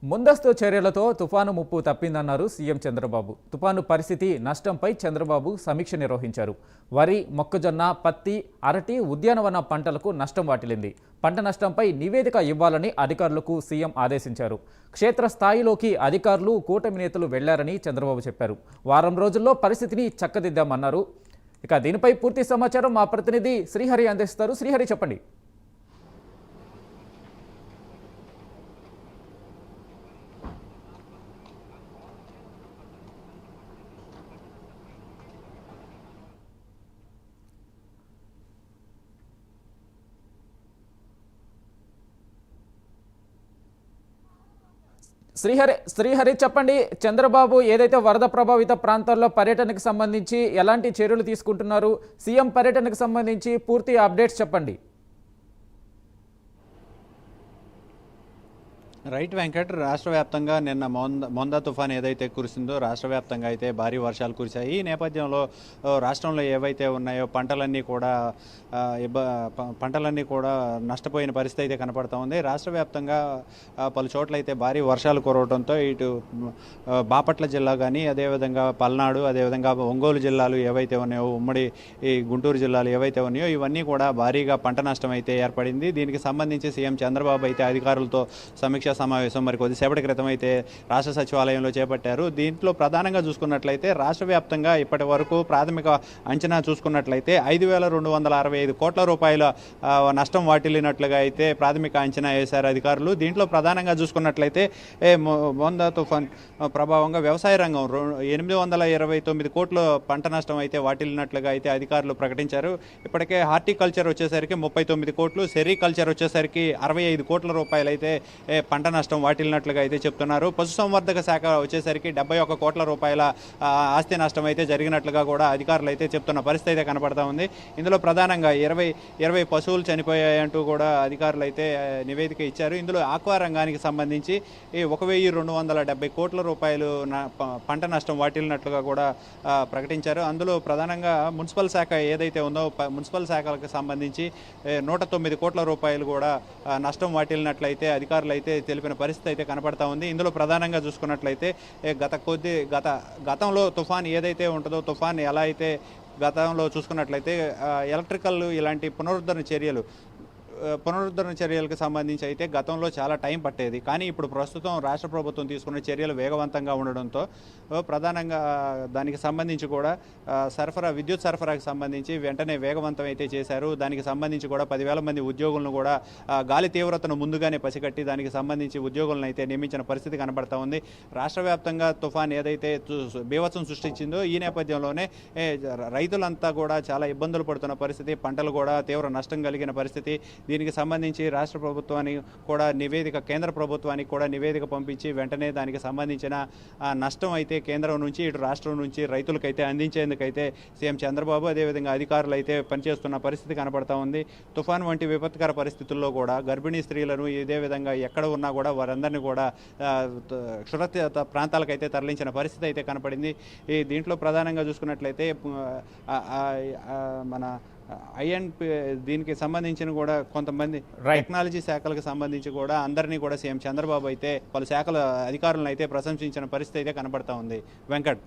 ముందస్తు చర్యలతో తుఫాను ముప్పు తప్పిందన్నారు సీఎం చంద్రబాబు. తుఫాను పరిస్థితి నష్టంపై చంద్రబాబు సమీక్ష నిర్వహించారు. వరి, మొక్కజొన్న, పత్తి, అరటి, ఉద్యానవన పంటలకు నష్టం వాటిల్లింది. పంట నష్టంపై నివేదిక ఇవ్వాలని అధికారులకు సీఎం ఆదేశించారు. క్షేత్రస్థాయిలోకి అధికారులు, కూటమి నేతలు వెళ్లారని చంద్రబాబు చెప్పారు. వారం రోజుల్లో పరిస్థితిని చక్కదిద్దామన్నారు. ఇక దీనిపై పూర్తి సమాచారం మా ప్రతినిధి శ్రీహరి అందిస్తారు. శ్రీహరి, చెప్పండి. శ్రీహరి చెప్పండి. చంద్రబాబు ఏదైతే వరద ప్రభావిత ప్రాంతాల్లో పర్యటనకు సంబంధించి ఎలాంటి చర్యలు తీసుకుంటున్నారు? సీఎం పర్యటనకు సంబంధించి పూర్తి అప్డేట్స్ చెప్పండి. రైట్ వెంకట్, రాష్ట్ర వ్యాప్తంగా నిన్న మొందా తుఫాన్ ఏదైతే కురిసిందో రాష్ట్ర వ్యాప్తంగా అయితే భారీ వర్షాలు కురిశాయి. ఈ నేపథ్యంలో రాష్ట్రంలో ఏవైతే ఉన్నాయో పంటలన్నీ కూడా నష్టపోయిన పరిస్థితి అయితే కనపడుతూ ఉంది. రాష్ట్ర వ్యాప్తంగా పలు చోట్ల అయితే భారీ వర్షాలు కురవడంతో ఇటు బాపట్ల జిల్లా కానీ, అదేవిధంగా పల్నాడు, అదేవిధంగా ఒంగోలు జిల్లాలు ఏవైతే ఉన్నాయో, ఉమ్మడి ఈ గుంటూరు జిల్లాలు ఏవైతే ఉన్నాయో ఇవన్నీ కూడా భారీగా పంట నష్టం అయితే ఏర్పడింది. దీనికి సంబంధించి సీఎం చంద్రబాబు అయితే అధికారులతో సమీక్ష సమావేశం మరి కొద్దిసేపటి క్రితం అయితే రాష్ట్ర సచివాలయంలో చేపట్టారు. దీంట్లో ప్రధానంగా చూసుకున్నట్లయితే రాష్ట్ర వ్యాప్తంగా ఇప్పటి వరకు ప్రాథమిక అంచనా చూసుకున్నట్లయితే 5,265 కోట్ల రూపాయల నష్టం వాటిల్లినట్లుగా అయితే ప్రాథమిక అంచనా వేశారు అధికారులు. దీంట్లో ప్రధానంగా చూసుకున్నట్లయితే మొందా తుఫాన్ ప్రభావంగా వ్యవసాయ రంగం 829 కోట్ల పంట నష్టం అయితే వాటిల్లినట్లుగా అయితే అధికారులు ప్రకటించారు. ఇప్పటికే హార్టికల్చర్ వచ్చేసరికి 39 కోట్లు, సెరికల్చర్ వచ్చేసరికి 65 కోట్ల రూపాయలు అయితే పంట నష్టం వాటిల్లినట్లుగా అయితే చెప్తున్నారు. పశుసంవర్ధక శాఖ వచ్చేసరికి 71 కోట్ల రూపాయల ఆస్తి నష్టం అయితే జరిగినట్లుగా కూడా అధికారులు అయితే చెప్తున్న పరిస్థితి అయితే కనపడతా ఉంది. ఇందులో ప్రధానంగా 20 పశువులు చనిపోయాయంటూ కూడా అధికారులు అయితే నివేదిక ఇచ్చారు. ఇందులో ఆక్వా రంగానికి సంబంధించి 1,270 కోట్ల రూపాయలు పంట నష్టం వాటిల్లినట్లుగా కూడా ప్రకటించారు. అందులో ప్రధానంగా మున్సిపల్ శాఖ ఏదైతే ఉందో మున్సిపల్ శాఖలకు సంబంధించి 109 కోట్ల రూపాయలు కూడా నష్టం వాటిల్లినట్లయితే అధికారులు అయితే తెలిపిన పరిస్థితి అయితే కనపడతా ఉంది. ఇందులో ప్రధానంగా చూసుకున్నట్లయితే గతంలో తుఫాన్ ఏదైతే ఉంటుందో, తుఫాన్ ఎలా అయితే గతంలో చూసుకున్నట్లయితే ఎలక్ట్రికల్ ఇలాంటి పునరుద్ధరణ చర్యలకు సంబంధించి అయితే గతంలో చాలా టైం పట్టేది. కానీ ఇప్పుడు ప్రస్తుతం రాష్ట్ర ప్రభుత్వం తీసుకున్న చర్యలు వేగవంతంగా ఉండడంతో ప్రధానంగా దానికి సంబంధించి కూడా విద్యుత్ సరఫరాకు సంబంధించి వెంటనే వేగవంతం అయితే చేశారు. దానికి సంబంధించి కూడా 10,000 మంది ఉద్యోగులను కూడా గాలి తీవ్రతను ముందుగానే పసిగట్టి దానికి సంబంధించి ఉద్యోగులను అయితే నియమించిన పరిస్థితి కనబడతా ఉంది. రాష్ట్ర వ్యాప్తంగా తుఫాన్ ఏదైతే బీభత్సం సృష్టించిందో ఈ నేపథ్యంలోనే రైతులంతా కూడా చాలా ఇబ్బందులు పడుతున్న పరిస్థితి, పంటలు కూడా తీవ్ర నష్టం కలిగిన పరిస్థితి. దీనికి సంబంధించి రాష్ట్ర ప్రభుత్వానికి కూడా కేంద్ర ప్రభుత్వానికి కూడా నివేదిక పంపించి వెంటనే దానికి సంబంధించిన నష్టం అయితే కేంద్రం నుంచి ఇటు రాష్ట్రం నుంచి రైతులకైతే అందించేందుకైతే సీఎం చంద్రబాబు అదేవిధంగా అధికారులు అయితే పనిచేస్తున్న పరిస్థితి కనపడతా ఉంది. తుఫాన్ వంటి విపత్కర పరిస్థితుల్లో కూడా గర్భిణీ స్త్రీలను ఇదే విధంగా ఎక్కడ ఉన్నా కూడా వారందరినీ కూడా సురక్షిత ప్రాంతాలకైతే తరలించిన పరిస్థితి అయితే కనపడింది. దీంట్లో ప్రధానంగా చూసుకున్నట్లయితే మన దీనికి సంబంధించిన కూడా కొంతమంది టెక్నాలజీ శాఖలకు సంబంధించి కూడా అందరినీ కూడా సీఎం చంద్రబాబు అయితే పలు శాఖల అధికారులను అయితే ప్రశంసించిన పరిస్థితి అయితే కనబడతా ఉంది. వెంకట్.